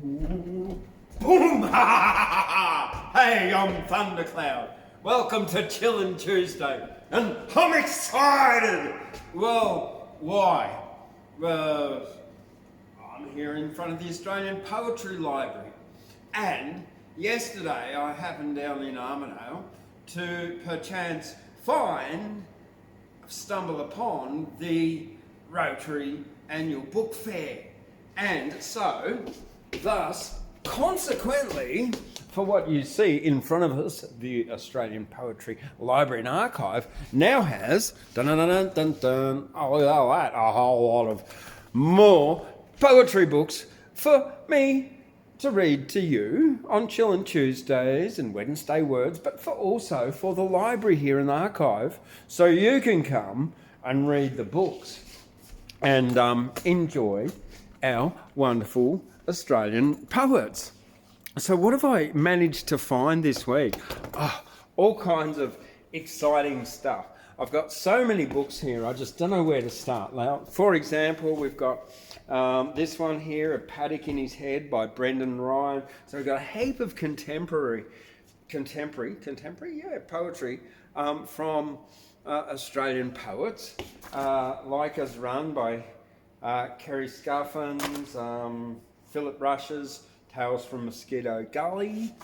Boom! Hey, I'm Thundercloud. Welcome to Chillin Tuesday, and I'm excited. Well, why? Well, I'm here in front of the Australian Poetry Library, and yesterday I happened down in Armidale to perchance stumble upon the Rotary Annual Book Fair. And so, thus, consequently, for what you see in front of us, the Australian Poetry Library and Archive now has a whole lot of more poetry books for me to read to you on Chillin Tuesdays and Wednesday Words, but also for the library here in the archive, so you can come and read the books and enjoy our wonderful Australian poets. So what have I managed to find this week? Oh, all kinds of exciting stuff. I've got so many books here, I just don't know where to start. Now, for example, we've got this one here, A Paddock in His Head by Brendan Ryan. So we've got a heap of contemporary poetry from Australian poets, Like Us Run by Kerry Scuffins, Phillip Rush's Tales from Mosquito Gully,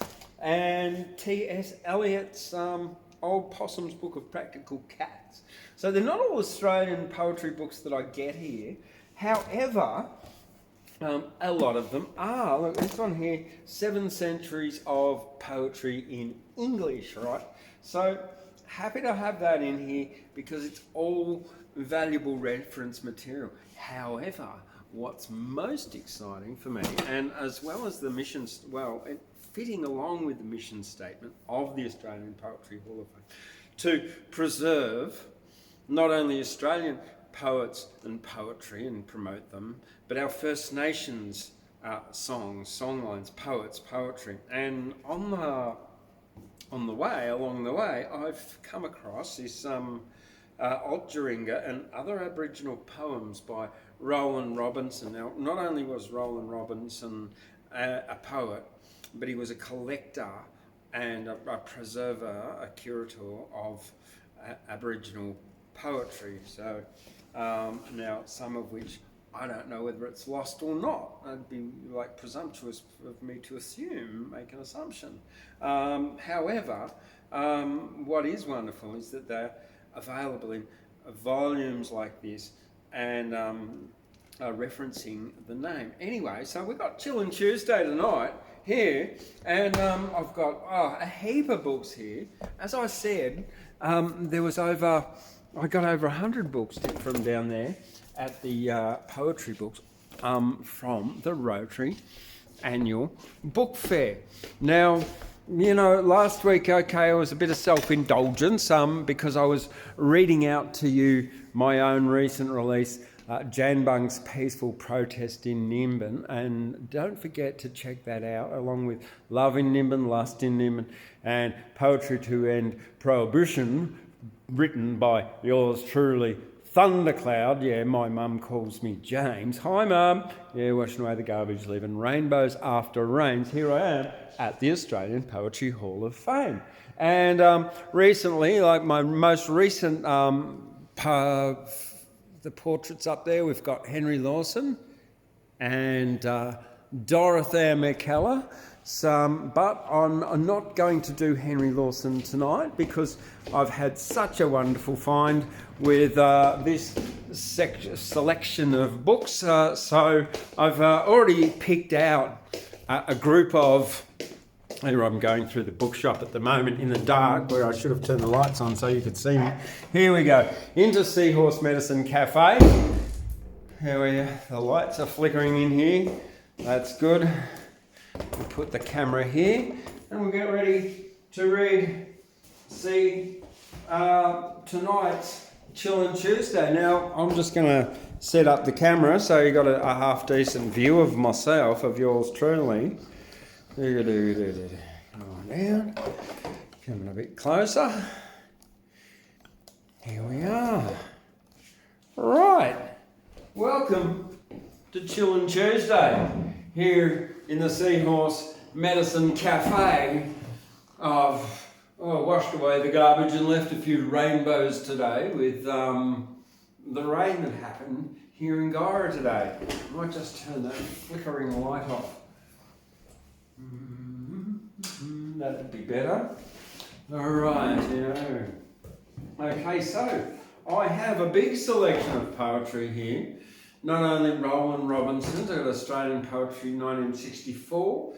and T.S. Eliot's Old Possum's Book of Practical Cats. So they're not all Australian poetry books that I get here. However, a lot of them are. Look, this one here, 7 Centuries of Poetry in English, right? So happy to have that in here because it's all valuable reference material. However, what's most exciting for me, and as well as the mission, fitting along with the mission statement of the Australian Poetry Hall of Fame, to preserve not only Australian poets and poetry and promote them, but our First Nations songs, songlines, poets, poetry. And along the way, I've come across this Altjeringa and other Aboriginal poems by Roland Robertson. Now, not only was Roland Robertson a poet, but he was a collector and a preserver, a curator of Aboriginal poetry. So now some of which I don't know whether it's lost or not. It'd be like presumptuous of me to make an assumption. However, what is wonderful is that they're available in volumes like this and referencing the name. Anyway, so we've got Chillin Tuesday tonight here, and I've got a heap of books here. As I said, I got over 100 books from down there at the poetry books from the Rotary Annual Book Fair. Now, you know, last week, it was a bit of self-indulgence because I was reading out to you my own recent release, Jan Bung's Peaceful Protest in Nimbin, and don't forget to check that out, along with Love in Nimbin, Lust in Nimbin, and Poetry to End Prohibition, written by yours truly, Thundercloud. Yeah, my mum calls me James. Hi, Mum. Yeah, washing away the garbage, leaving rainbows after rains. Here I am at the Australian Poetry Hall of Fame. And recently, like my most recent, the portraits up there, we've got Henry Lawson and Dorothea McKellar. But I'm not going to do Henry Lawson tonight because I've had such a wonderful find with this selection of books. So I've already picked out a group of... Here I'm going through the bookshop at the moment in the dark, where I should have turned the lights on so you could see me. Here we go. Into Seahorse Medicine Cafe. Here we are. The lights are flickering in here. That's good. We'll put the camera here and we'll get ready to see tonight's Chillin Tuesday. Now, I'm just going to set up the camera so you got a half decent view of myself, of yours truly. Come on down. Coming a bit closer. Here we are. Right. Welcome to Chillin Tuesday. here in the Seahorse Medicine Cafe. I've washed away the garbage and left a few rainbows today with the rain that happened here in Guyra today. I might just turn that flickering light off. That'd be better. Alright, Okay, so I have a big selection of poetry here. Not only Roland Robinson's, I've got Australian Poetry 1964.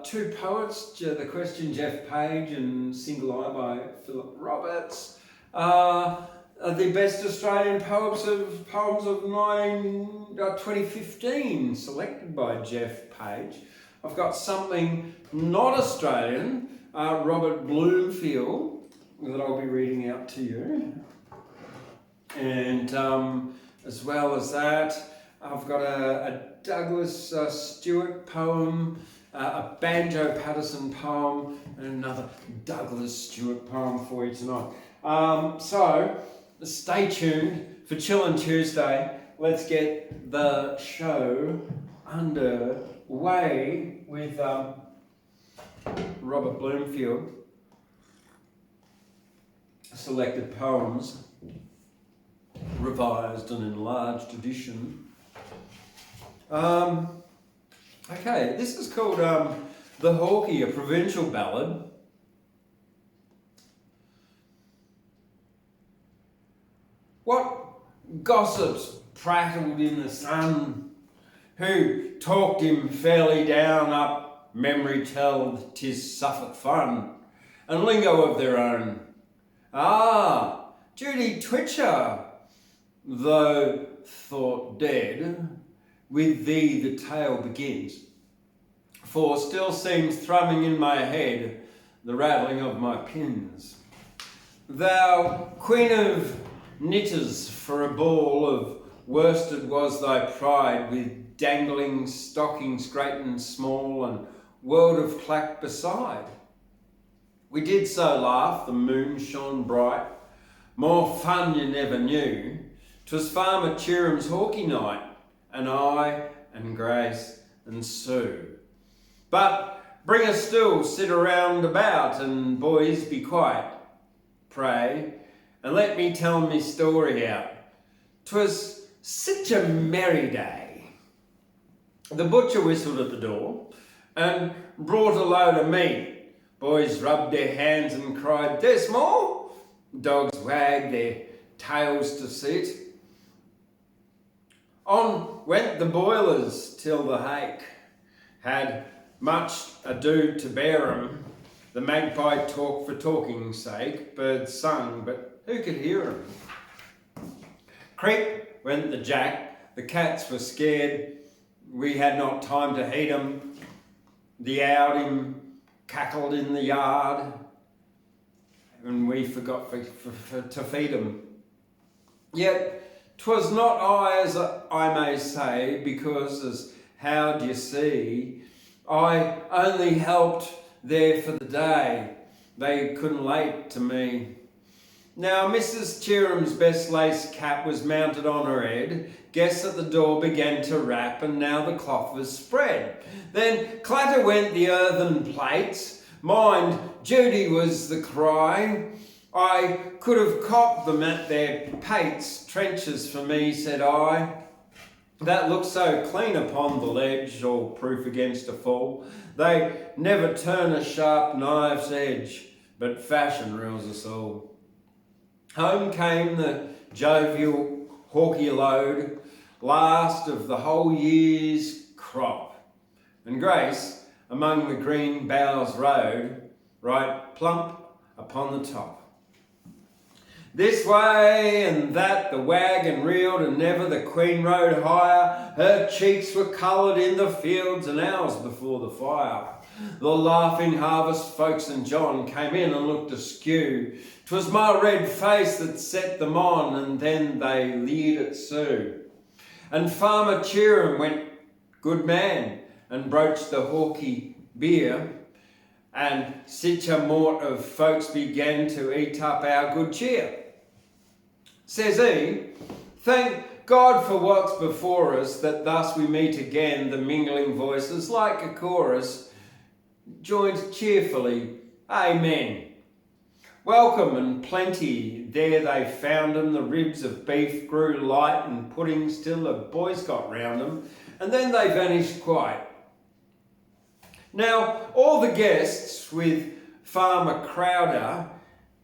Two poets, The Question, Geoff Page, and Single Eye by Phillip Roberts. The best Australian poems of 2015, selected by Geoff Page. I've got something not Australian, Robert Bloomfield, that I'll be reading out to you. And as well as that, I've got a Douglas Stewart poem, a Banjo Paterson poem, and another Douglas Stewart poem for you tonight. So stay tuned for Chillin Tuesday. Let's get the show underway with Robert Bloomfield. Selected poems, revised and enlarged edition. Okay, this is called The Horkey, a provincial ballad. What gossips prattled in the sun? Who talked him fairly down up memory telled 'tis Suffolk fun, and lingo of their own? Ah, Judy Twitcher, though thought dead, with thee the tale begins, for still seems thrumming in my head the rattling of my pins. Thou queen of knitters, for a ball of worsted was thy pride, with dangling stockings great and small, and world of clack beside. We did so laugh, the moon shone bright, more fun you never knew. 'Twas Farmer Cheerham's Horkey night, and I, and Grace, and Sue. But bring a stool, sit around about, and boys be quiet, pray, and let me tell me story out. 'Twas such a merry day. The butcher whistled at the door, and brought a load of meat. Boys rubbed their hands and cried, "There's more!" Dogs wagged their tails to sit. On went the boilers till the hake had much ado to bear 'em. The magpie talked for talking's sake, birds sung, but who could hear 'em? Creep went the jack, the cats were scared. We had not time to heed 'em. The owdim cackled in the yard, and we forgot to feed 'em. Yet 'twas not I, as I may say, because, as how d'ye see, I only helped there for the day. They couldn't late to me. Now Mrs. Cheerham's best lace cap was mounted on her head. Guests at the door began to rap, and now the cloth was spread. Then clatter went the earthen plates. Mind, Judy was the cry. I could have copped them at their pates. Trenches for me, said I. That looked so clean upon the ledge, all proof against a fall. They never turn a sharp knife's edge, but fashion rules us all. Home came the jovial Horkey load, last of the whole year's crop, and Grace among the green boughs rode, right plump upon the top. This way and that the wagon reeled, and never the queen rode higher. Her cheeks were coloured in the fields and ours before the fire. The laughing harvest folks and John came in and looked askew. 'Twas my red face that set them on, and then they leered at Sue. And Farmer Cheerham went good man and broached the Horkey beer, and sich a mort of folks began to eat up our good cheer. Says he, thank God for what's before us, that thus we meet again, the mingling voices like a chorus, joined cheerfully, Amen. Welcome and plenty, there they found 'em, the ribs of beef grew light and puddings till the boys got round 'em, and then they vanished quite. Now all the guests with Farmer Crowder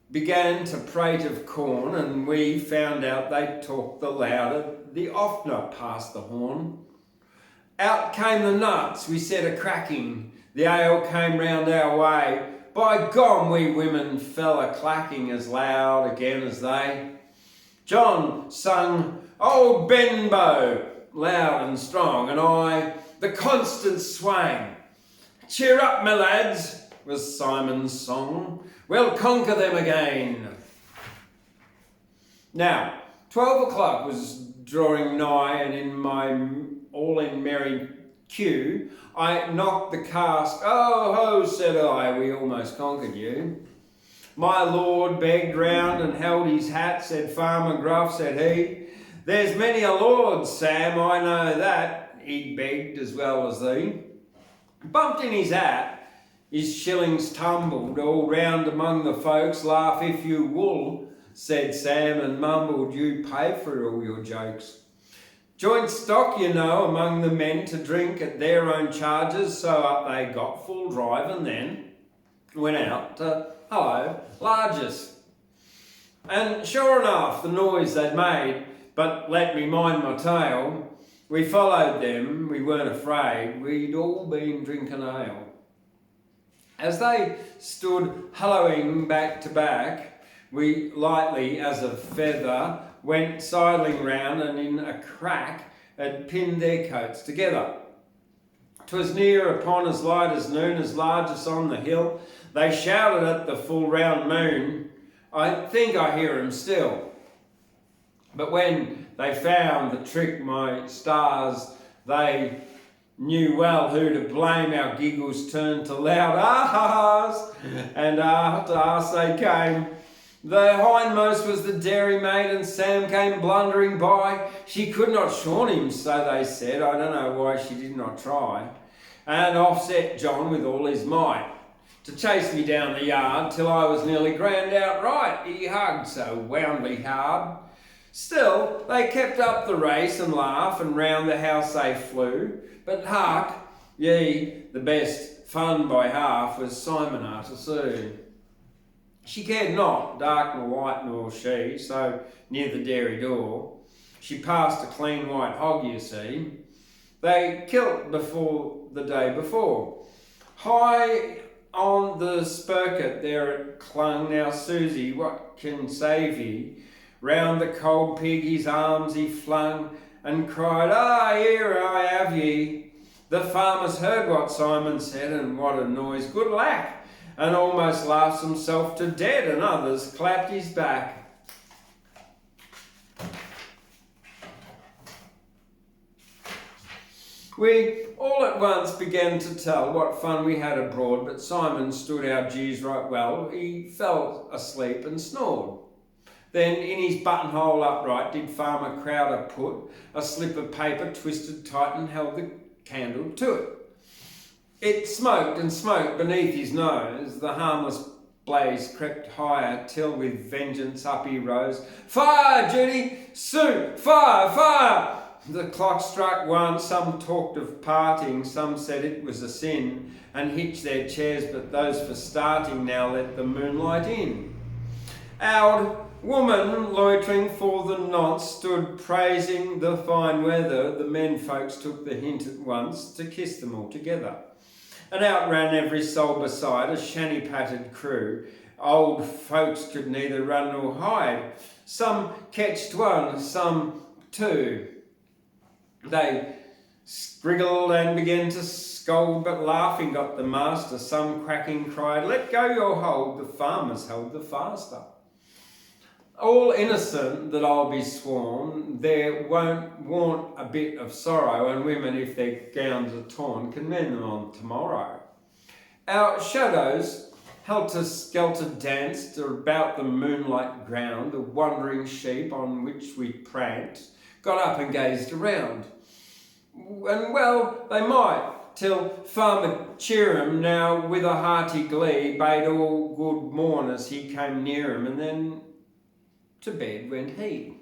began to prate of corn, and we found out they talked the louder the oftener passed the horn. Out came the nuts, we set a cracking, the ale came round our way. By gone, we women fell a clacking as loud again as they. John sung Old Benbow loud and strong, and I the constant swang. Cheer up, my lads, was Simon's song. We'll conquer them again. Now, 12 o'clock was drawing nigh, and in my all-in-merry queue, I knocked the cask. Oh ho, said I, we almost conquered you. My lord begged round and held his hat, said Farmer Gruff, said he. There's many a lord, Sam, I know that, he begged as well as thee. Bumped in his hat, his shillings tumbled all round among the folks. Laugh if you will, said Sam, and mumbled, you pay for all your jokes. Joint stock, you know, among the men to drink at their own charges, so up they got full drive and then went out to hello, largest. And sure enough, the noise they'd made, but let me mind my tale, we followed them, we weren't afraid, we'd all been drinking ale. As they stood hallooing back to back, we lightly as a feather went sidling round and in a crack had pinned their coats together. 'Twas near upon as light as noon, as large as on the hill. They shouted at the full round moon, I think I hear 'em still. But when they found the trick, my stars, they knew well who to blame. Our giggles turned to loud ah-ha-has, and after us they came. The hindmost was the dairymaid, and Sam came blundering by. She could not shorn him, so they said. I don't know why she did not try. And off set John with all his might to chase me down the yard till I was nearly grand outright. He hugged so woundly hard. Still, they kept up the race and laugh, and round the house they flew. But hark, ye, the best fun by half was Simon Paterson. She cared not, dark nor white nor she, so near the dairy door. She passed a clean white hog, you see. They killed before the day before. High on the spurket there it clung. Now, Susie, what can save ye? Round the cold pig his arms he flung, and cried, ah, here I have ye. The farmers heard what Simon said, and what a noise, good lack, and almost laughs himself to dead, and others clapped his back. We all at once began to tell what fun we had abroad, but Simon stood our jeers right well. He fell asleep and snored. Then in his buttonhole upright did Farmer Crowder put a slip of paper twisted tight and held the candle to it. It smoked and smoked beneath his nose. The harmless blaze crept higher till with vengeance up he rose. Fire, Judy! Sue! Fire! Fire! The clock struck one. Some talked of parting, some said it was a sin, and hitched their chairs, but those for starting now let the moonlight in. Our woman, loitering for the nonce, stood praising the fine weather. The men folks took the hint at once to kiss them all together. And out ran every soul beside, a shanny-patted crew. Old folks could neither run nor hide. Some catched one, some two. They scriggled and began to scold, but laughing got the master. Some cracking cried, let go your hold, the farmers held the faster. All innocent that I'll be sworn, there won't want a bit of sorrow, and women, if their gowns are torn, can mend them on tomorrow. Our shadows helter-skelter danced about the moonlight ground, the wandering sheep on which we pranced got up and gazed around. And well, they might, till Farmer Cheerham, now with a hearty glee, bade all good morn as he came near him, and then to bed went he.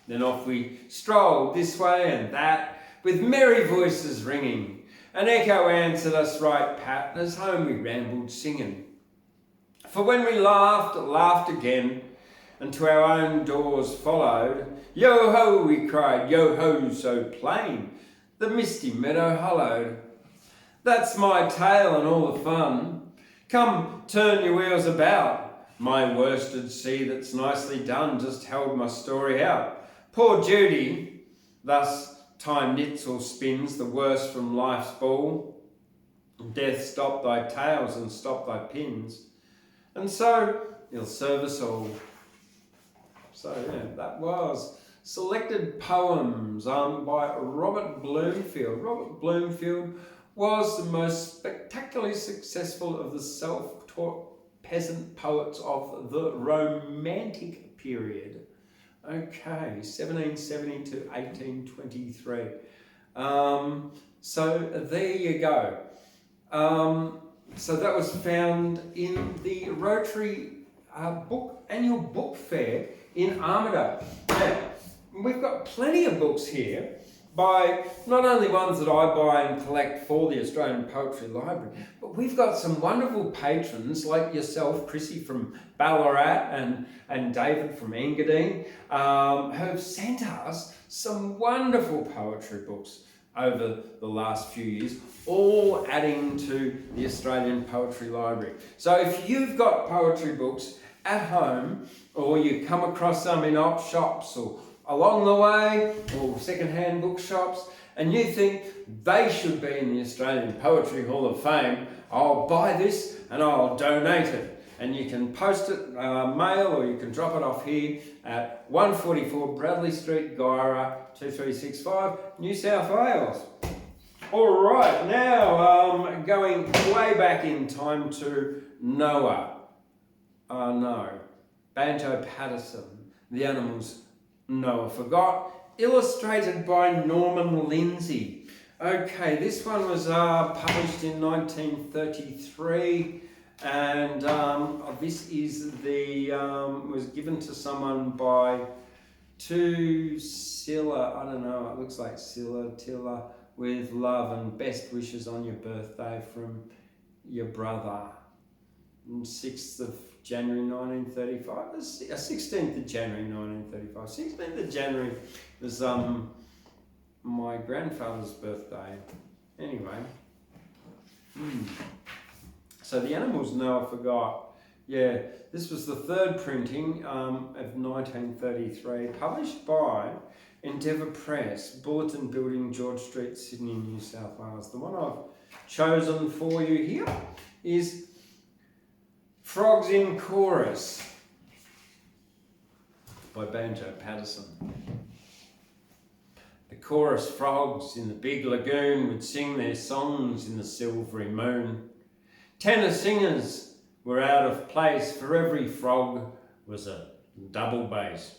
Then off we strolled this way and that, with merry voices ringing. An echo answered us right pat, as home we rambled singing. For when we laughed, laughed again, and to our own doors followed, yo-ho, we cried, yo-ho, so plain, the misty meadow hollowed. That's my tale and all the fun. Come, turn your wheels about. My worsted sea that's nicely done just held my story out. Poor Judy, thus time knits or spins the worst from life's ball. Death stop thy tails and stop thy pins, and so he'll serve us all. So yeah, that was selected poems by Robert Bloomfield. Robert Bloomfield was the most spectacularly successful of the self-taught peasant poets of the Romantic period. Okay, 1770 to 1823. So there you go. So that was found in the Rotary annual book fair in Armidale. Now, we've got plenty of books here by not only ones that I buy and collect for the Australian Poetry Library, but we've got some wonderful patrons like yourself, Chrissy from Ballarat and David from Engadine, who have sent us some wonderful poetry books over the last few years, all adding to the Australian Poetry Library. So if you've got poetry books at home, or you come across some in op shops or along the way, or second-hand bookshops, and you think they should be in the Australian Poetry Hall of Fame, I'll buy this and I'll donate it. And you can post it mail, or you can drop it off here at 144 Bradley Street, Guyra, 2365, New South Wales. All right, now going way back in time to Noah. Banjo Paterson, The Animals Noah Forgot, illustrated by Norman Lindsay. Okay, this one was published in 1933, and this is was given to someone by Scylla, I don't know, it looks like Scylla, Tilla, with love and best wishes on your birthday from your brother. 6th of January 1935, 16th of January 1935. 16th of January was my grandfather's birthday. Anyway, so The Animals Noah Forgot. Yeah, this was the third printing of 1933, published by Endeavour Press, Bulletin Building, George Street, Sydney, New South Wales. The one I've chosen for you here is Frogs in Chorus by Banjo Paterson. The chorus frogs in the big lagoon would sing their songs in the silvery moon. Tenor singers were out of place, for every frog was a double bass.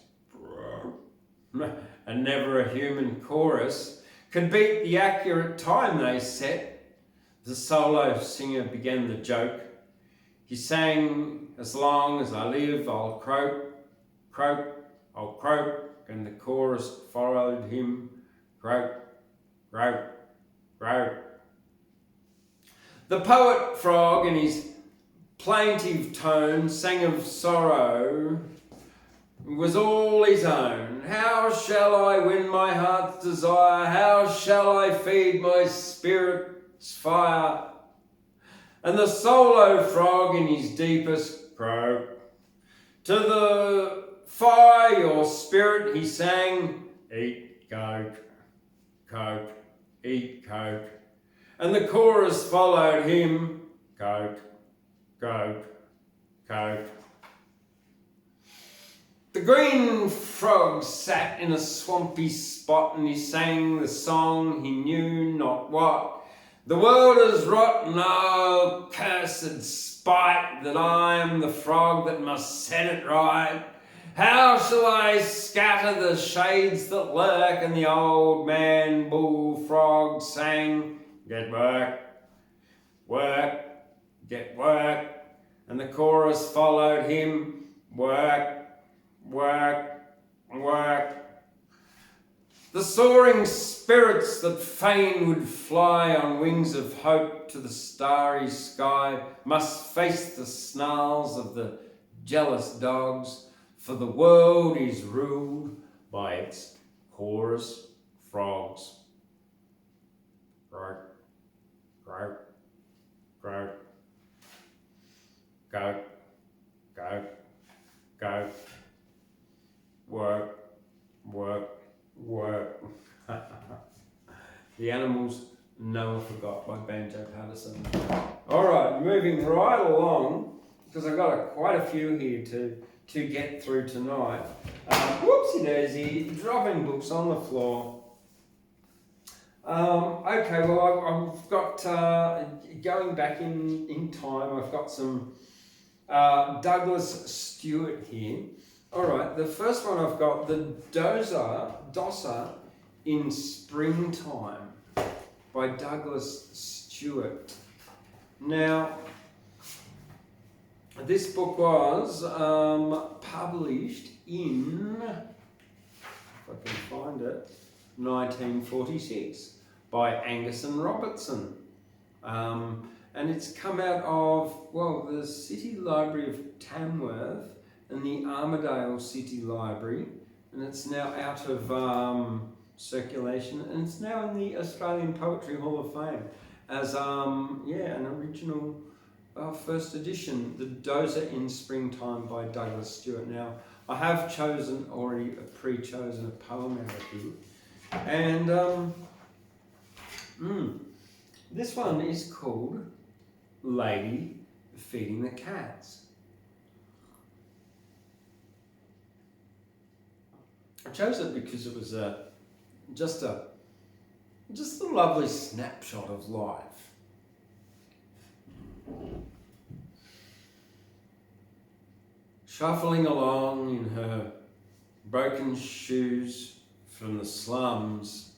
And never a human chorus could beat the accurate time they set. The solo singer began the joke. He sang, as long as I live, I'll croak, croak, I'll croak, and the chorus followed him, croak, croak, croak. The poet frog, in his plaintive tone, sang of sorrow, was all his own. How shall I win my heart's desire? How shall I feed my spirit's fire? And the solo frog in his deepest croak, to the fire your spirit he sang, eat coke, coke, eat coke. And the chorus followed him, coke, coke, coke. The green frog sat in a swampy spot, and he sang the song he knew not what. The world is rotten, oh cursed spite, that I am the frog that must set it right. How shall I scatter the shades that lurk? And the old man bullfrog sang, get work, work, get work. And the chorus followed him, work, work, work. The soaring spirits that fain would fly on wings of hope to the starry sky must face the snarls of the jealous dogs, for the world is ruled by its chorus frogs. Croak, croak, croak, go, go, go, work, work, work. The Animals Never Forgot by Banjo Paterson. Alright, moving right along, because I've got quite a few here to get through tonight. Whoopsie daisy, dropping books on the floor. Okay, well I've got, going back in time, I've got some Douglas Stewart here. Alright, the first one I've got, the Dosser in Springtime by Douglas Stewart. Now, this book was published in, if I can find it, 1946 by Angus and Robertson. And it's come out of, well, the City Library of Tamworth and the Armidale City Library, and it's now out of circulation, and it's now in the Australian Poetry Hall of Fame as an original first edition, The Dozer in Springtime by Douglas Stewart. Now, I have already pre-chosen a poem out of here, and this one is called Lady Feeding the Cats. I chose it because it was just a lovely snapshot of life. Shuffling along in her broken shoes from the slums,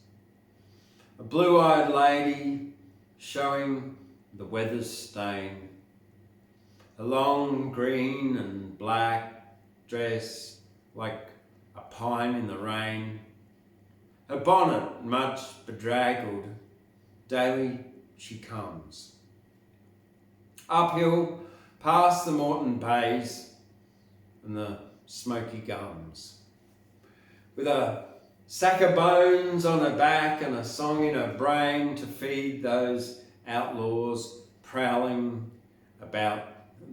a blue-eyed lady showing the weather's stain, a long green and black dress like a pine in the rain, her bonnet much bedraggled, daily she comes. Uphill, past the Moreton Bays and the smoky gums, with a sack of bones on her back and a song in her brain to feed those outlaws prowling about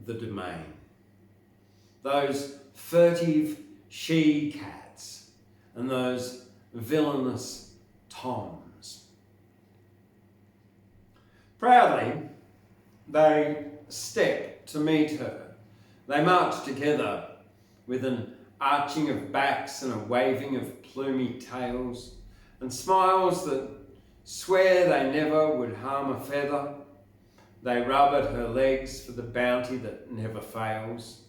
the domain, those furtive she-cats and those villainous toms. Proudly, they step to meet her. They march together with an arching of backs and a waving of plumy tails, and smiles that swear they never would harm a feather. They rub at her legs for the bounty that never fails.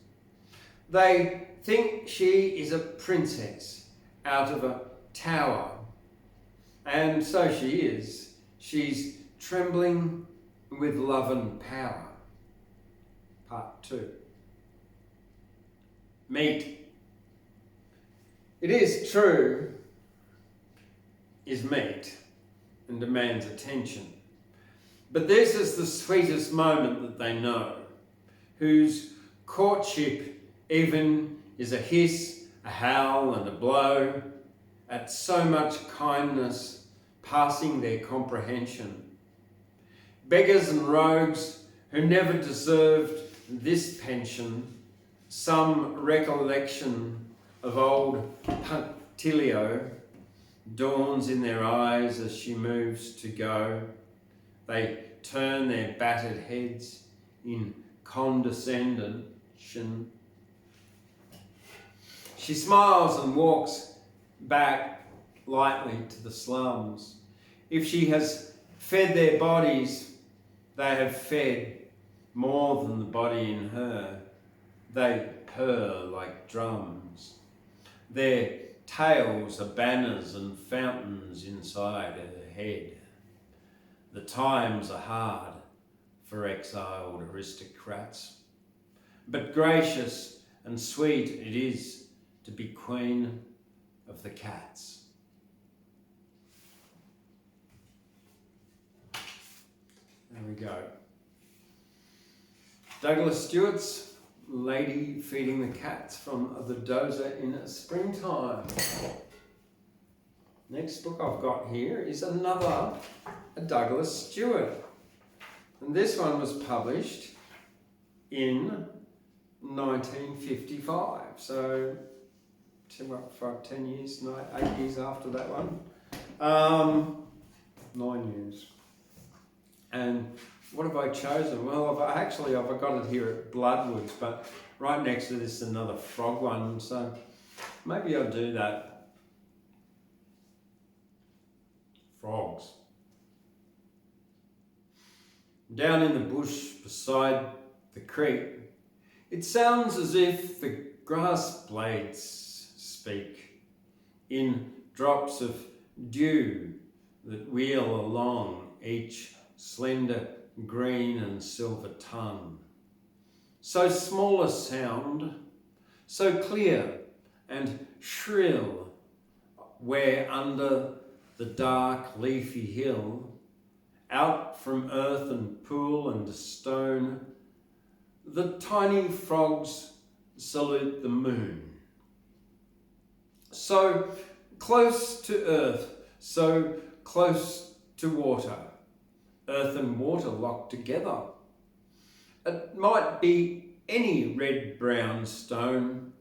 They think she is a princess out of a tower, and so she is. She's trembling with love and power. Part 2. Meat. It is true, is meat and demands attention. But this is the sweetest moment that they know, whose courtship even is a hiss, a howl and a blow at so much kindness passing their comprehension. Beggars and rogues who never deserved this pension, some recollection of old punctilio dawns in their eyes as she moves to go. They turn their battered heads in condescension. She smiles and walks back lightly to the slums. If she has fed their bodies, they have fed more than the body in her. They purr like drums. Their tails are banners and fountains inside her head. The times are hard for exiled aristocrats, but gracious and sweet it is to be queen of the cats. There we go. Douglas Stewart's Lady Feeding the Cats from The Dozer in Springtime. Next book I've got here is another Douglas Stewart. And this one was published in 1955. So, 10 years, 8 years after that one. 9 years. And what have I chosen? Well, I've got it here at Bloodwoods, but right next to this is another frog one, so maybe I'll do that. Frogs. Down in the bush beside the creek, it sounds as if the grass blades speak in drops of dew that wheel along each slender green and silver tongue. So small a sound, so clear and shrill, where under the dark leafy hill, out from earth and pool and stone, the tiny frogs salute the moon. So close to earth, so close to water, earth and water locked together. It might be any red-brown stone,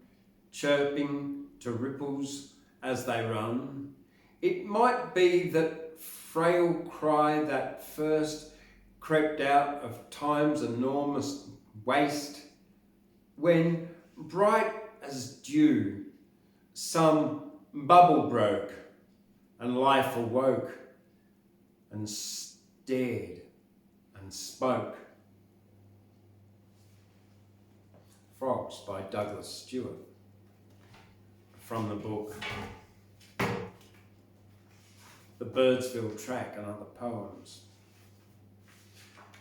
chirping to ripples as they run. It might be that frail cry that first crept out of time's enormous waste, when, bright as dew, some bubble broke and life awoke and stared and spoke. Frogs by Douglas Stewart, from the book The Birdsville Track and Other Poems.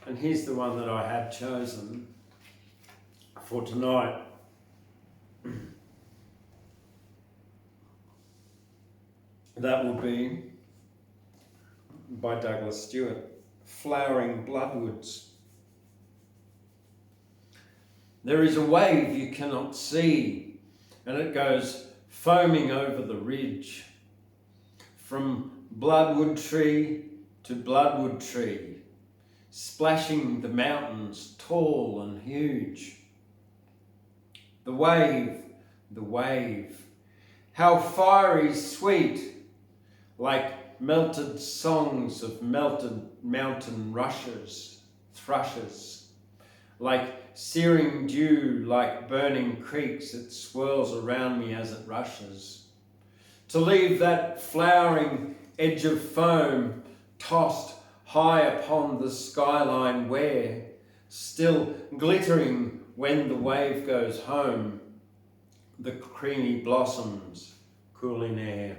And here's the one that I had chosen for tonight. That will be by Douglas Stewart, Flowering Bloodwoods. There is a wave you cannot see, and it goes foaming over the ridge, from bloodwood tree to bloodwood tree, splashing the mountains tall and huge. The wave, how fiery sweet, like melted songs of melted mountain thrushes, like searing dew, like burning creeks, it swirls around me as it rushes. To leave that flowering edge of foam tossed high upon the skyline where, still glittering when the wave goes home, the creamy blossoms cool in air.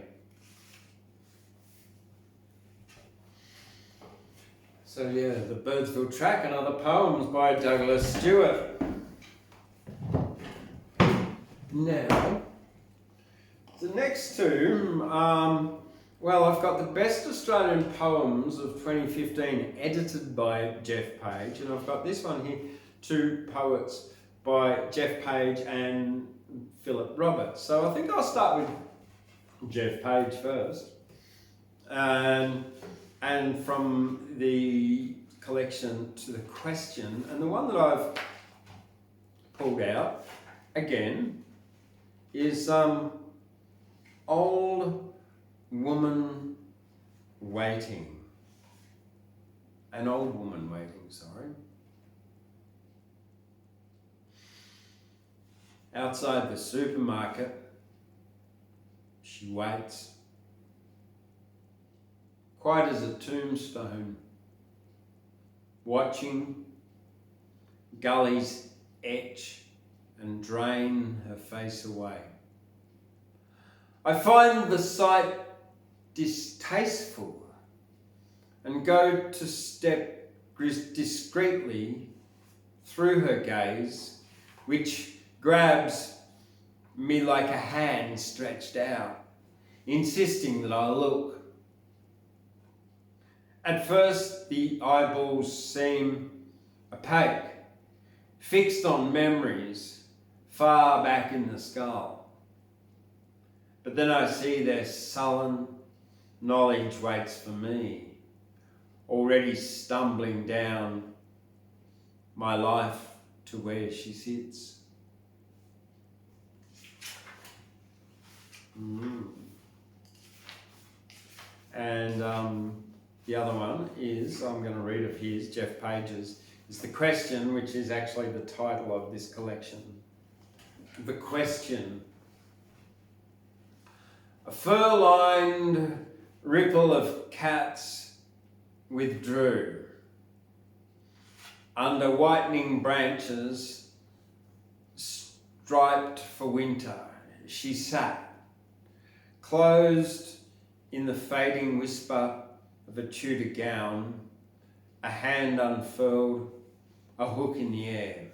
So yeah, The Birdsville Track and Other Poems by Douglas Stewart. Now, the next two, well, I've got the Best Australian Poems of 2015 edited by Geoff Page, and I've got this one here, two poets by Geoff Page and Phillip Roberts. So I think I'll start with Geoff Page first. And from the collection To the Question, and the one that I've pulled out again is Old Woman Waiting. An Old Woman Waiting, sorry. Outside the supermarket, she waits, quiet as a tombstone, watching gullies etch and drain her face away. I find the sight distasteful and go to step discreetly through her gaze, which grabs me like a hand stretched out, insisting that I look. At first, the eyeballs seem opaque, fixed on memories far back in the skull. But then I see their sullen knowledge waits for me, already stumbling down my life to where she sits. And the other one is, I'm going to read of his, Geoff Page's, is The Question, which is actually the title of this collection. The Question. A fur-lined ripple of cats withdrew. Under whitening branches, striped for winter, she sat, closed in the fading whisper of a Tudor gown, a hand unfurled, a hook in the air.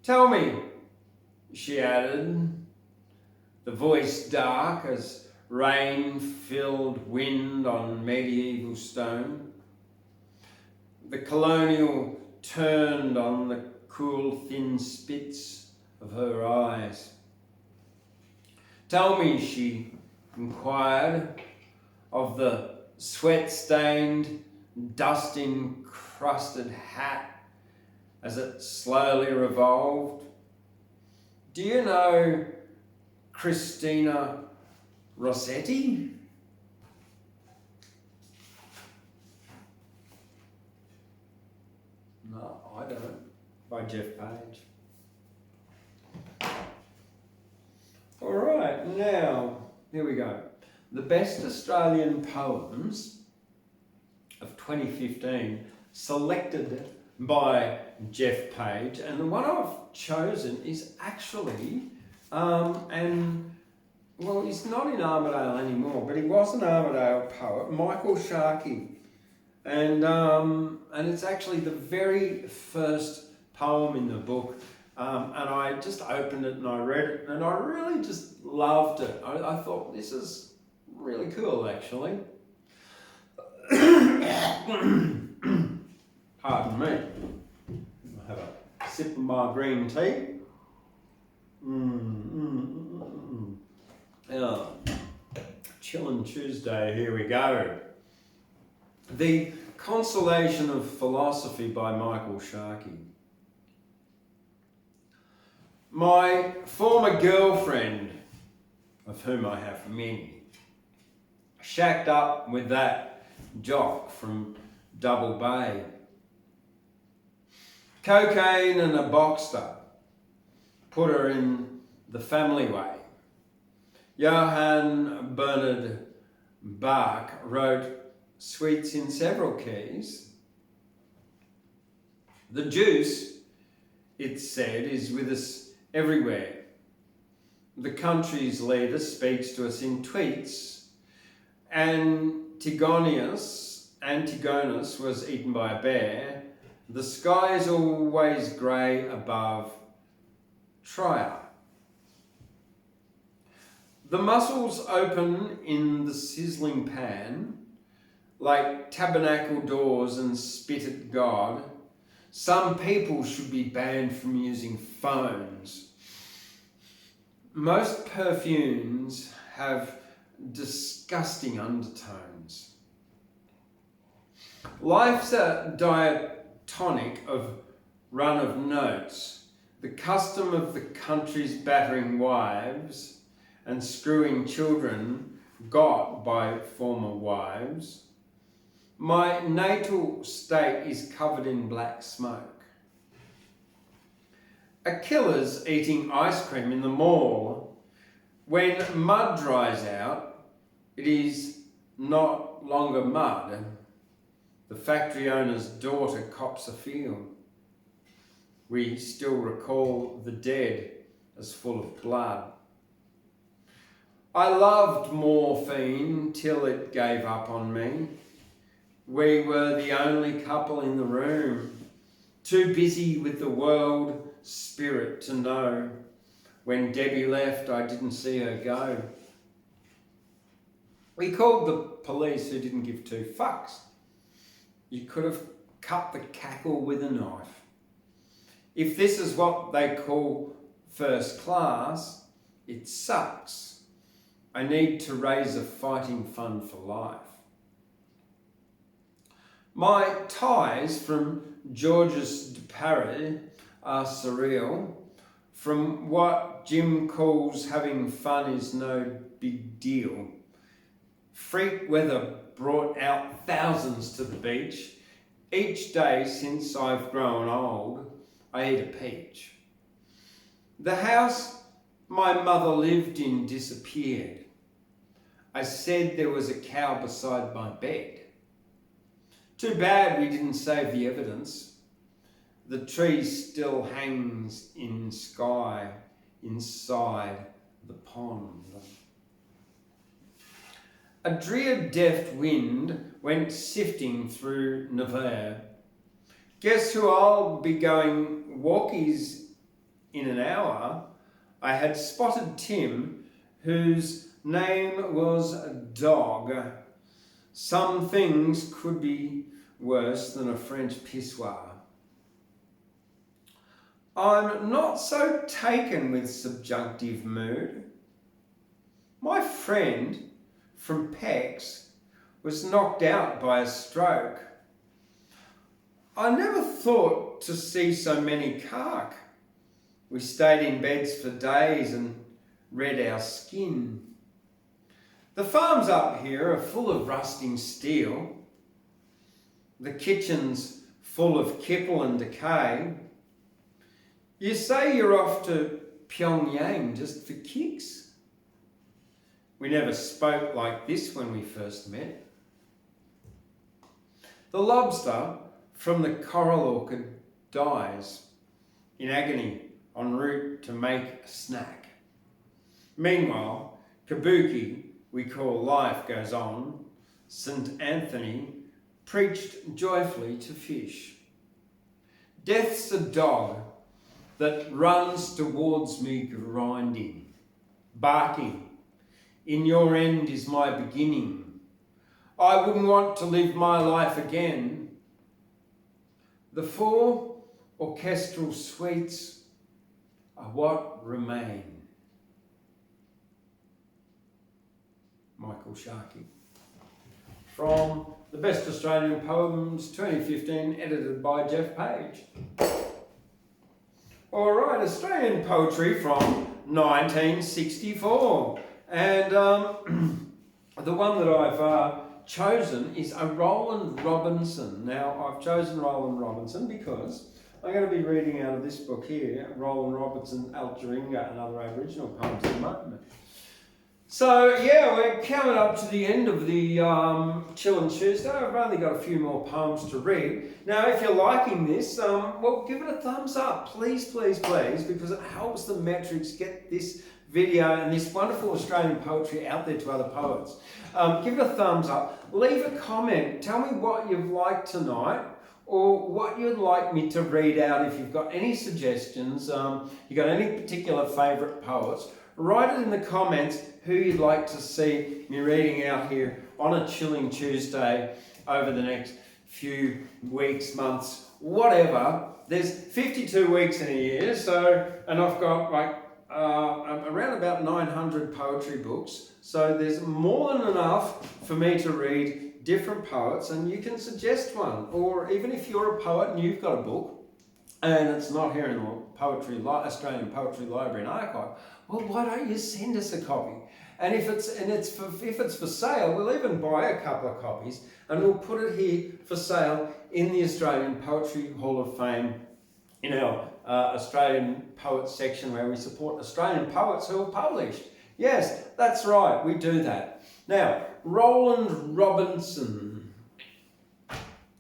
Tell me, she added, the voice dark as rain-filled wind on medieval stone. The colonial turned on the cool, thin spits of her eyes. Tell me, she inquired, of the sweat-stained, dust-encrusted hat as it slowly revolved. Do you know Christina Rossetti? No, I don't. By Geoff Page. All right, now, here we go. The best Australian poems of 2015, selected by Geoff Page, and the one I've chosen is actually, he's not in Armidale anymore, but he was an Armidale poet, Michael Sharkey. And it's actually the very first poem in the book. And I just opened it and I read it and I really just loved it. I thought, this is really cool, actually. Pardon me. I'll have a sip of my green tea. Chillin Tuesday, here we go. The Consolation of Philosophy by Michael Sharkey. My former girlfriend, of whom I have many, shacked up with that jock from Double Bay. Cocaine and a Boxster put her in the family way. Johann Bernard Bach wrote suites in several keys. The juice, it said, is with us everywhere. The country's leader speaks to us in tweets. Antigonus was eaten by a bear. The sky's always grey above Trier. The mussels open in the sizzling pan like tabernacle doors and spit at God. Some people should be banned from using phones. Most perfumes have disgusting undertones. Life's a diatonic of run of notes, the custom of the country's battering wives and screwing children got by former wives. My natal state is covered in black smoke. A killer's eating ice cream in the mall. When mud dries out, it is not longer mud. The factory owner's daughter cops a feel. We still recall the dead as full of blood. I loved morphine till it gave up on me. We were the only couple in the room, too busy with the world spirit to know. When Debbie left, I didn't see her go. We called the police, who didn't give two fucks. You could have cut the cackle with a knife. If this is what they call first class, it sucks. I need to raise a fighting fund for life. My ties from Georges de Paris are surreal. From what Jim calls having fun is no big deal. Freak weather brought out thousands to the beach. Each day since I've grown old, I eat a peach. The house my mother lived in disappeared. I said there was a cow beside my bed. Too bad we didn't save the evidence. The tree still hangs in sky inside the pond. A drear deft wind went sifting through Nevers. Guess who I'll be going walkies in an hour? I had spotted Tim, whose name was Dog. Some things could be worse than a French pissoir. I'm not so taken with subjunctive mood. My friend from Pex was knocked out by a stroke. I never thought to see so many cark. We stayed in beds for days and read our skin. The farms up here are full of rusting steel. The kitchen's full of kipple and decay. You say you're off to Pyongyang just for kicks? We never spoke like this when we first met. The lobster from the coral orchard dies in agony en route to make a snack. Meanwhile, Kabuki, we call life, goes on. St. Anthony preached joyfully to fish. Death's a dog that runs towards me grinding, barking. In your end is my beginning. I wouldn't want to live my life again. The 4 orchestral suites are what remain. Michael Sharkey. From the Best Australian Poems 2015, edited by Geoff Page. All right, Australian poetry from 1964. And the one that I've chosen is a Roland Robinson. Now, I've chosen Roland Robinson because I'm going to be reading out of this book here, Roland Robinson, Alteringa and Other Aboriginal Poems in a moment. So, yeah, we're coming up to the end of the Chillin Tuesday. I've only got a few more poems to read. Now, if you're liking this, well, give it a thumbs up, please, please, please, because it helps the metrics get this video and this wonderful Australian poetry out there to other poets. Give it a thumbs up. Leave a comment. Tell me what you've liked tonight or what you'd like me to read out. If you've got any suggestions, you've got any particular favourite poets, write it in the comments who you'd like to see me reading out here on a Chilling Tuesday over the next few weeks, months, whatever. There's 52 weeks in a year, so, and I've got like around about 900 poetry books, so there's more than enough for me to read different poets, and you can suggest one, or even if you're a poet and you've got a book and it's not here in the Australian Poetry Library and Archive, well, why don't you send us a copy? And if it's for sale, we'll even buy a couple of copies and we'll put it here for sale in the Australian Poetry Hall of Fame in our Australian Poets section, where we support Australian poets who are published. Yes, that's right, we do that. Now, Roland Robinson.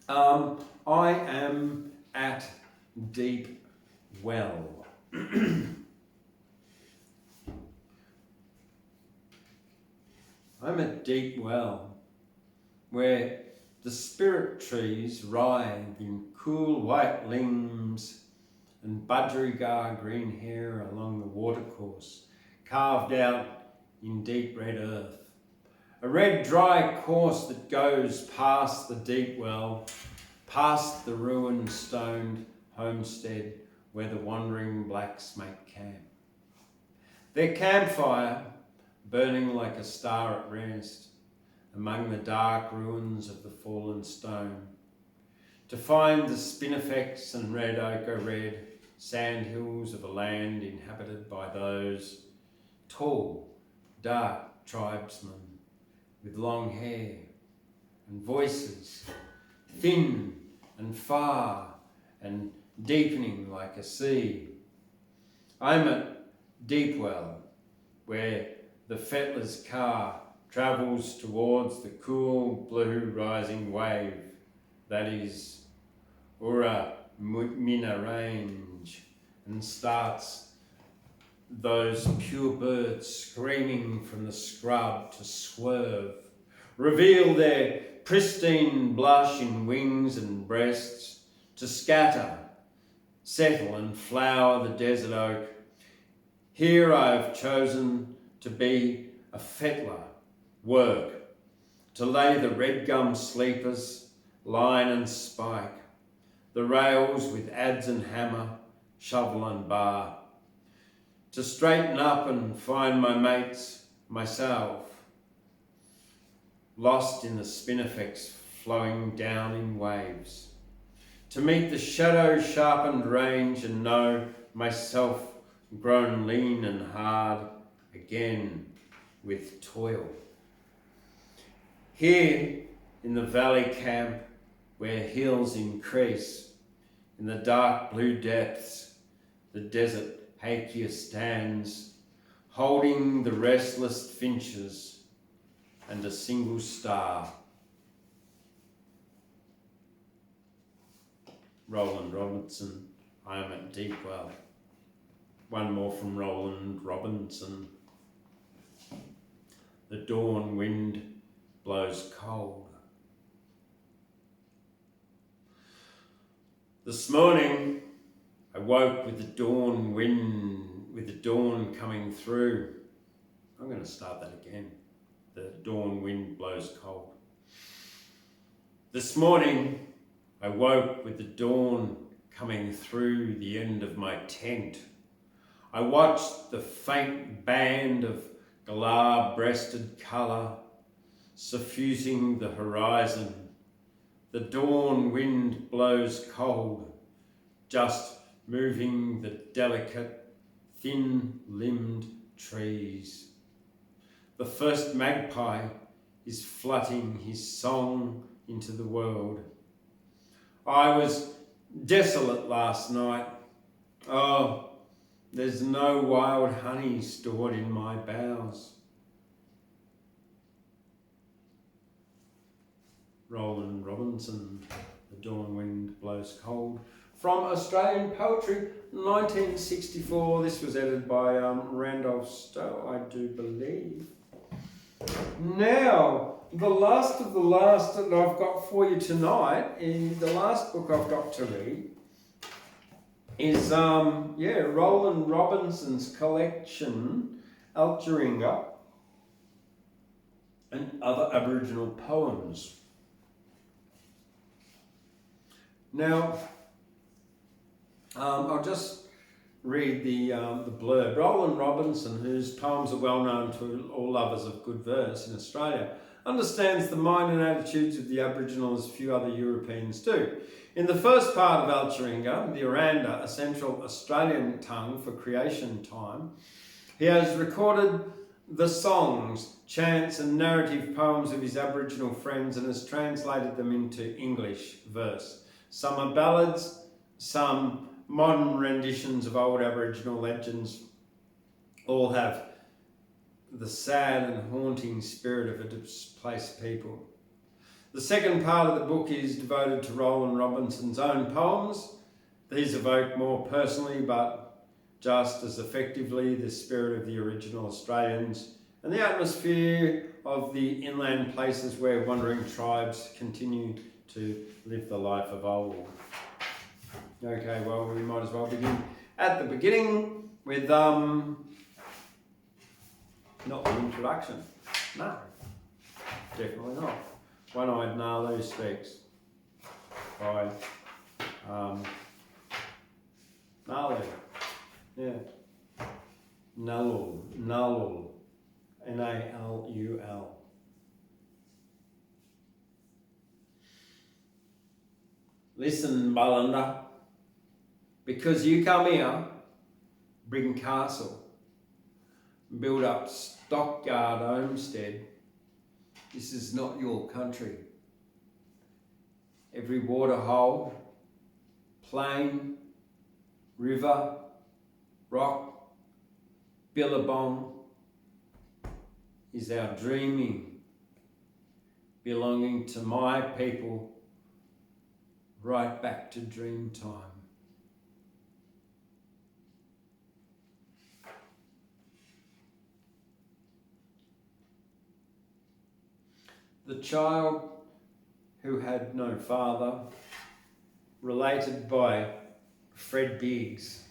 I am at deep well. I'm at deep well, where the spirit trees writhe in cool white limbs and budgerigar green hair along the watercourse, carved out in deep red earth. A red dry course that goes past the deep well, past the ruined stoned homestead where the wandering blacks make camp. Their campfire burning like a star at rest among the dark ruins of the fallen stone, to find the spinifex and red ochre red sand hills of a land inhabited by those tall, dark tribesmen with long hair and voices, thin and far and deepening like a sea. I'm at Deepwell, where the fettler's car travels towards the cool blue rising wave that is Ura Mina Range, and starts those pure birds screaming from the scrub to swerve, reveal their pristine blush in wings and breasts, to scatter, settle and flower the desert oak. Here I have chosen to be a fettler, work, to lay the red gum sleepers, line and spike, the rails with adze and hammer, shovel and bar, to straighten up and find my mates, myself, lost in the spinifex flowing down in waves, to meet the shadow sharpened range and know myself grown lean and hard again with toil. Here in the valley camp where hills increase, in the dark blue depths, the desert hakea stands, holding the restless finches and a single star. Roland Robertson, I am at Deepwell. One more from Roland Robinson. The dawn wind blows cold. This morning I woke with the dawn wind, with the dawn coming through. I'm going to start that again. The dawn wind blows cold. This morning I woke with the dawn coming through the end of my tent. I watched the faint band of galah-breasted colour suffusing the horizon. The dawn wind blows cold, just moving the delicate, thin-limbed trees. The first magpie is flutting his song into the world. I was desolate last night. Oh, there's no wild honey stored in my bowels. Roland Robinson, The Dawn Wind Blows Cold. From Australian Poetry, 1964. This was edited by Randolph Stowe, I do believe. Now, the last of the last that I've got for you tonight, the last book I've got to read, is Roland Robinson's collection, Alteringa and Other Aboriginal Poems. Now, I'll just read the blurb. Roland Robinson, whose poems are well known to all lovers of good verse in Australia, understands the mind and attitudes of the Aboriginal as few other Europeans do. In the first part of Alteringa, the Oranda, a central Australian tongue for creation time, he has recorded the songs, chants and narrative poems of his Aboriginal friends and has translated them into English verse. Some are ballads, some modern renditions of old Aboriginal legends. All have the sad and haunting spirit of a displaced people. The second part of the book is devoted to Roland Robinson's own poems. These evoke more personally but just as effectively the spirit of the original Australians and the atmosphere of the inland places where wandering tribes continue to live the life of old. Okay, well, we might as well begin at the beginning with not the introduction. No, definitely not. One-Eyed Nalu Speaks by Nalu. Yeah. Nalul. Nalul. Listen, Balanda, because you come here, Brigham Castle, build up Stockyard Homestead, this is not your country. Every waterhole, plain, river, rock, billabong is our dreaming, belonging to my people, right back to dream time. The child who had no father, related by Fred Biggs.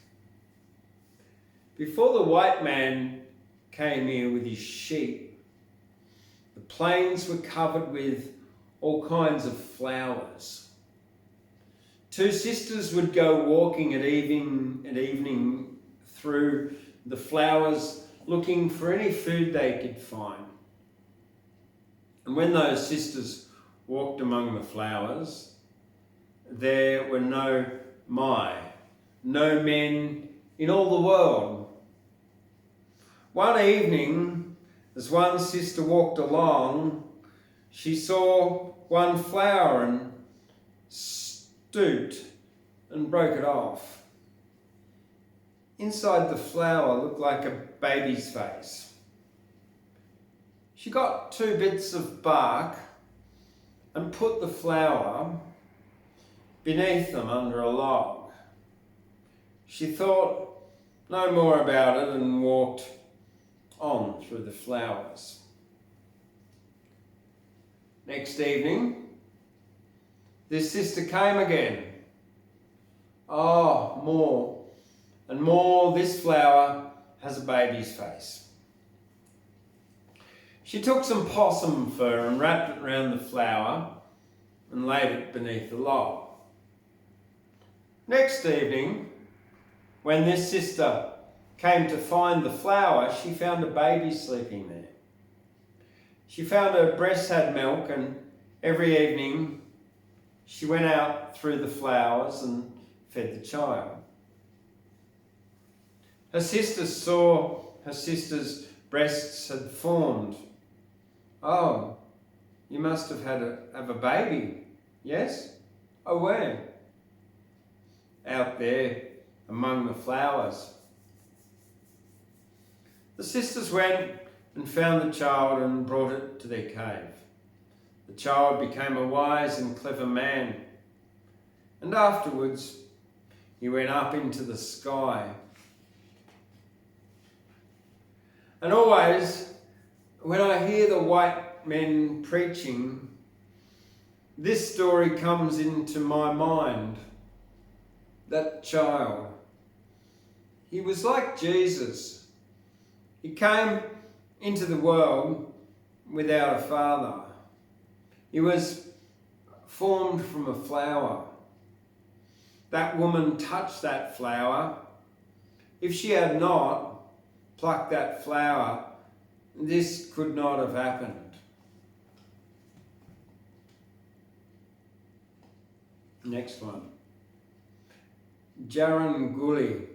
Before the white man came here with his sheep, the plains were covered with all kinds of flowers. Two sisters would go walking at evening through the flowers, looking for any food they could find. And when those sisters walked among the flowers, there were no men in all the world. One evening, as one sister walked along, she saw one flower and stooped and broke it off. Inside the flower looked like a baby's face. She got 2 bits of bark and put the flower beneath them under a log. She thought no more about it and walked on through the flowers. Next evening, this sister came again. Oh, more and more, this flower has a baby's face. She took some possum fur and wrapped it round the flower and laid it beneath the log. Next evening, when this sister came to find the flower, she found a baby sleeping there. She found her breast had milk, and every evening she went out through the flowers and fed the child. Her sisters saw her sister's breasts had formed. Oh, you must have have a baby, yes? Oh, where? Out there among the flowers. The sisters went and found the child and brought it to their cave. The child became a wise and clever man, and afterwards he went up into the sky. And always, when I hear the white men preaching, this story comes into my mind. That child, he was like Jesus. He came into the world without a father. He was formed from a flower. That woman touched that flower. If she had not plucked that flower, this could not have happened. Next one. Jaranguli,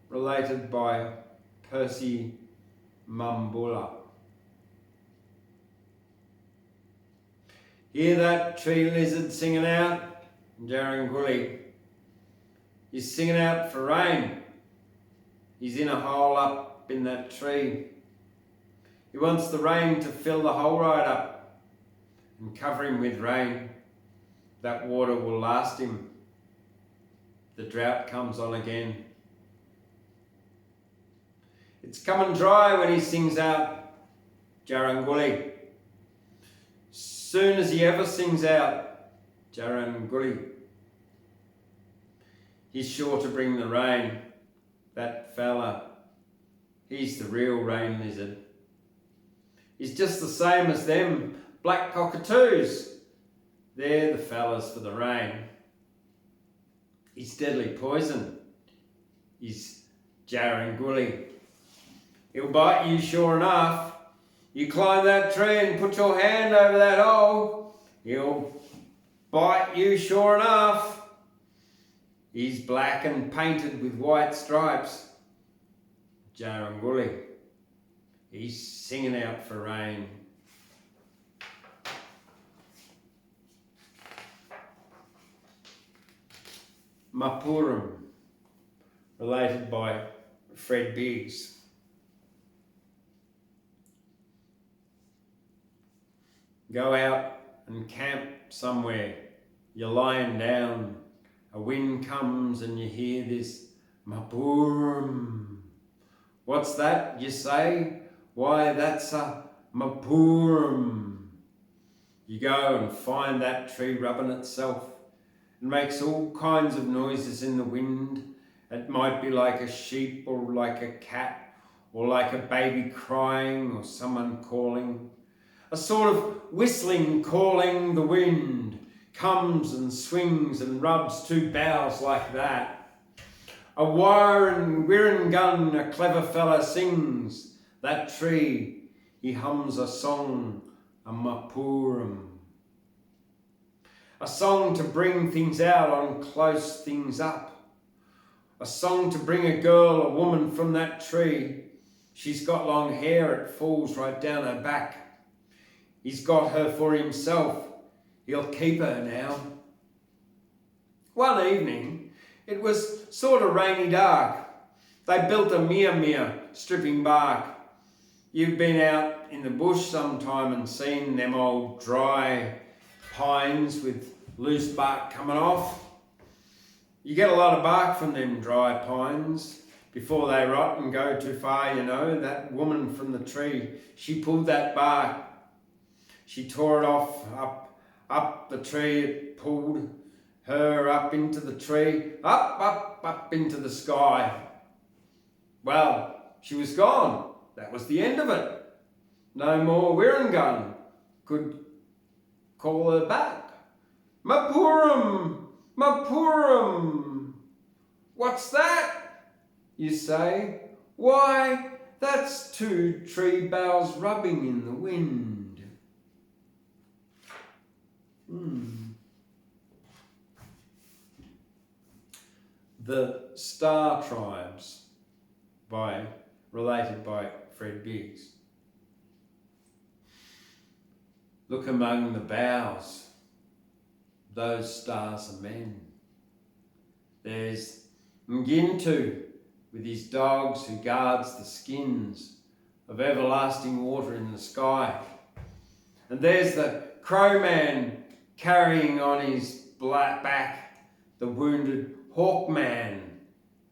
related by Percy Mambula. Hear that tree lizard singing out? Jaranguli. He's singing out for rain. He's in a hole up in that tree. He wants the rain to fill the hole right up and cover him with rain. That water will last him. The drought comes on again. It's coming dry when he sings out, Jaranguli. soon as he ever sings out, Jaranguli, he's sure to bring the rain. That fella, he's the real rain lizard. He's just the same as them black cockatoos. They're the fellas for the rain. He's deadly poison. He's Jaranguli. He'll bite you sure enough. You climb that tree and put your hand over that hole, he'll bite you sure enough. He's black and painted with white stripes. Jaranguli. He's singing out for rain. Mapurum, related by Fred Biggs. Go out and camp somewhere. You're lying down. A wind comes and you hear this mapurum. What's that, you say? Why, that's a mapurum. You go and find that tree rubbing itself. It makes all kinds of noises in the wind. It might be like a sheep or like a cat or like a baby crying or someone calling. A sort of whistling calling the wind comes and swings and rubs two boughs like that. A wire and wirran a clever fella sings. That tree, he hums a song, a mapurum. A song to bring things out and close things up. A song to bring a girl, a woman from that tree. She's got long hair, it falls right down her back. He's got her for himself. He'll keep her now. One evening, it was sort of rainy dark. They built a mere stripping bark. You've been out in the bush sometime and seen them old dry pines with loose bark coming off. You get a lot of bark from them dry pines before they rot and go too far, you know. That woman from the tree, she pulled that bark. She tore it off up the tree. It pulled her up into the tree, up into the sky. Well, she was gone. That was the end of it. No more Wirrangun could call her back. Mapurum, mapurum. What's that? You say. Why, that's two tree boughs rubbing in the wind. The Star Tribes, related by Fred Biggs. Look among the boughs, those stars are men. There's Ngintu with his dogs who guards the skins of everlasting water in the sky. And there's the Crowman carrying on his black back the wounded Hawkman.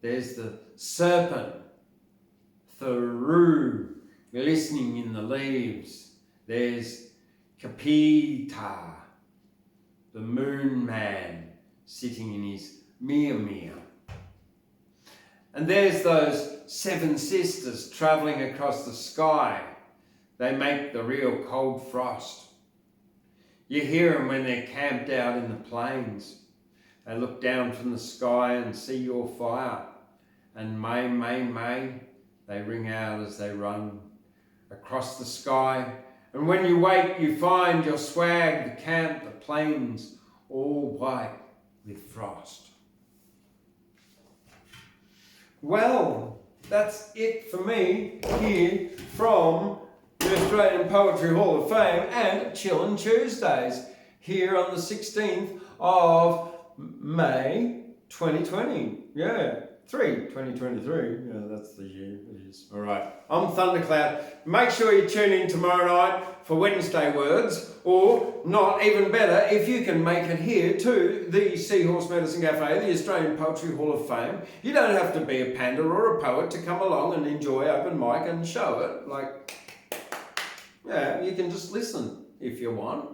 There's the serpent, Tharu, glistening in the leaves. There's Kapita, the moon man, sitting in his mere. And there's those seven sisters travelling across the sky. They make the real cold frost. You hear them when they're camped out in the plains. They look down from the sky and see your fire. And May, they ring out as they run across the sky. And when you wake, you find your swag, the camp, the plains, all white with frost. Well, that's it for me here from the Australian Poetry Hall of Fame and Chillin Tuesdays here on the 16th of May 2020. 2023. Yeah, that's the year it is. All right. I'm Thundercloud. Make sure you tune in tomorrow night for Wednesday Words, or not, even better, if you can make it here to the Seahorse Medicine Cafe, the Australian Poetry Hall of Fame. You don't have to be a panda or a poet to come along and enjoy open mic and show it. You can just listen if you want.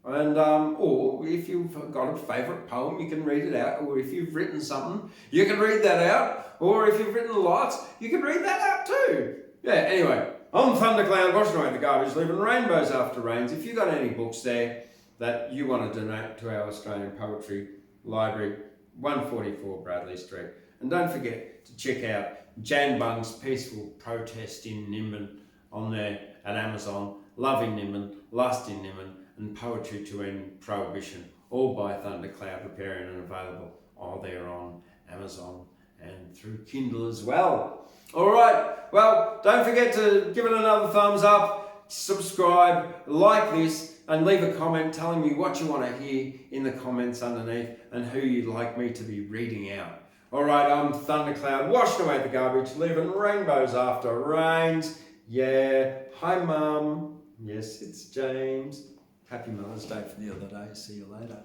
And or if you've got a favourite poem, you can read it out. Or if you've written something, you can read that out. Or if you've written lots, you can read that out too. Yeah, anyway, I'm Thundercloud, washing away the garbage, leaving rainbows after rains. If you've got any books there that you want to donate to our Australian Poetry Library, 144 Bradley Street. And don't forget to check out Jan Bung's Peaceful Protest in Nimbin on there at Amazon, Love in Nimbin, Lust in Nimbin, and Poetry to End Prohibition, all by Thundercloud, preparing and available all there on Amazon and through Kindle as well. All right, well, don't forget to give it another thumbs up, subscribe, like this, and leave a comment telling me what you want to hear in the comments underneath and who you'd like me to be reading out. All right, I'm Thundercloud, washing away the garbage, leaving rainbows after rains. Yeah, hi Mum. Yes, it's James. Happy Mother's Day for the other day. See you later.